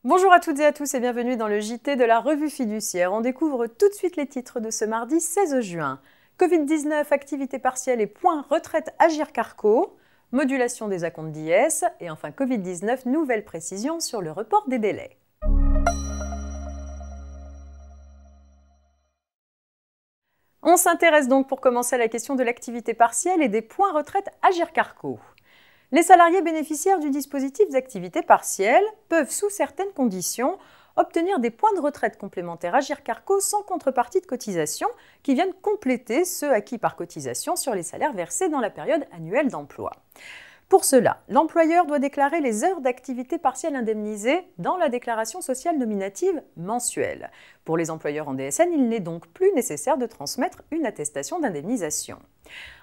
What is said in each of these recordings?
Bonjour à toutes et à tous et bienvenue dans le JT de la Revue Fiduciaire. On découvre tout de suite les titres de ce mardi 16 juin. Covid-19, activité partielle et point retraite Agirc-Arrco, modulation des acomptes d'IS et enfin Covid-19, nouvelles précisions sur le report des délais. On s'intéresse donc pour commencer à la question de l'activité partielle et des points retraite Agirc-Arrco. Les salariés bénéficiaires du dispositif d'activité partielle peuvent, sous certaines conditions, obtenir des points de retraite complémentaires Agirc-Arrco sans contrepartie de cotisation qui viennent compléter ceux acquis par cotisation sur les salaires versés dans la période annuelle d'emploi. Pour cela, l'employeur doit déclarer les heures d'activité partielle indemnisées dans la déclaration sociale nominative mensuelle. Pour les employeurs en DSN, il n'est donc plus nécessaire de transmettre une attestation d'indemnisation.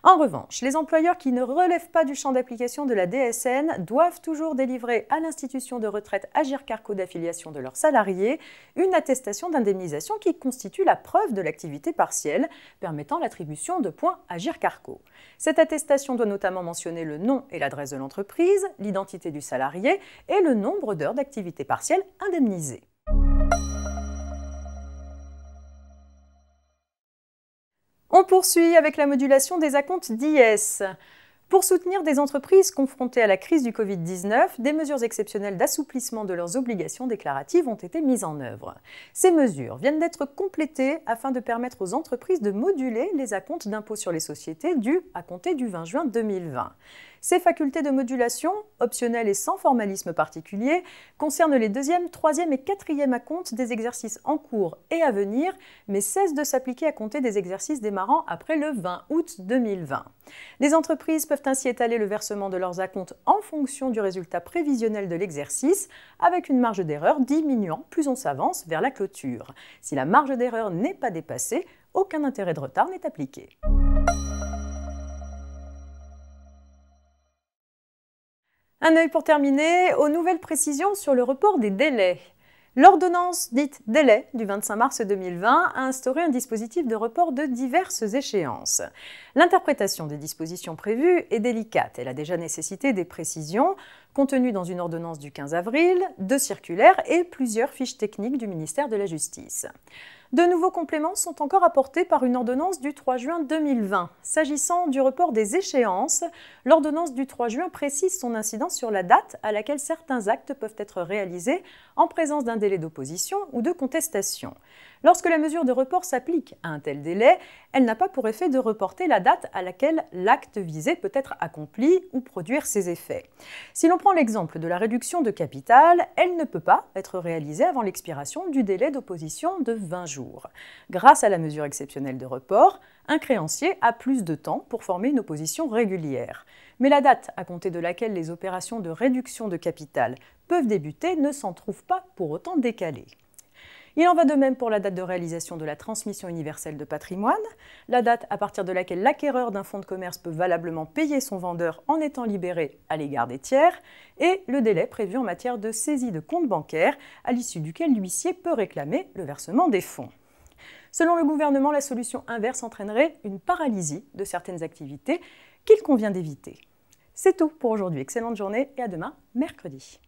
En revanche, les employeurs qui ne relèvent pas du champ d'application de la DSN doivent toujours délivrer à l'institution de retraite Agirc-Arrco d'affiliation de leurs salariés une attestation d'indemnisation qui constitue la preuve de l'activité partielle permettant l'attribution de points Agirc-Arrco. Cette attestation doit notamment mentionner le nom et l'adresse de l'entreprise, l'identité du salarié et le nombre d'heures d'activité partielle indemnisées. On poursuit avec la modulation des acomptes d'IS. Pour soutenir des entreprises confrontées à la crise du Covid-19, des mesures exceptionnelles d'assouplissement de leurs obligations déclaratives ont été mises en œuvre. Ces mesures viennent d'être complétées afin de permettre aux entreprises de moduler les acomptes d'impôt sur les sociétés dus à compter du 20 juin 2020. Ces facultés de modulation, optionnelles et sans formalisme particulier, concernent les 2e, 3e et 4e acomptes des exercices en cours et à venir, mais cessent de s'appliquer à compter des exercices démarrant après le 20 août 2020. Les entreprises peuvent ainsi étaler le versement de leurs acomptes en fonction du résultat prévisionnel de l'exercice, avec une marge d'erreur diminuant plus on s'avance vers la clôture. Si la marge d'erreur n'est pas dépassée, aucun intérêt de retard n'est appliqué. Un œil pour terminer aux nouvelles précisions sur le report des délais. L'ordonnance dite délai du 25 mars 2020 a instauré un dispositif de report de diverses échéances. L'interprétation des dispositions prévues est délicate. Elle a déjà nécessité des précisions contenues dans une ordonnance du 15 avril, 2 circulaires et plusieurs fiches techniques du ministère de la Justice. De nouveaux compléments sont encore apportés par une ordonnance du 3 juin 2020. S'agissant du report des échéances, l'ordonnance du 3 juin précise son incidence sur la date à laquelle certains actes peuvent être réalisés en présence d'un délai d'opposition ou de contestation. Lorsque la mesure de report s'applique à un tel délai, elle n'a pas pour effet de reporter la date à laquelle l'acte visé peut être accompli ou produire ses effets. Si l'on prend l'exemple de la réduction de capital, elle ne peut pas être réalisée avant l'expiration du délai d'opposition de 20 jours. Grâce à la mesure exceptionnelle de report, un créancier a plus de temps pour former une opposition régulière. Mais la date à compter de laquelle les opérations de réduction de capital peuvent débuter ne s'en trouve pas pour autant décalée. Il en va de même pour la date de réalisation de la transmission universelle de patrimoine, la date à partir de laquelle l'acquéreur d'un fonds de commerce peut valablement payer son vendeur en étant libéré à l'égard des tiers, et le délai prévu en matière de saisie de compte bancaire, à l'issue duquel l'huissier peut réclamer le versement des fonds. Selon le gouvernement, la solution inverse entraînerait une paralysie de certaines activités qu'il convient d'éviter. C'est tout pour aujourd'hui. Excellente journée et à demain, mercredi.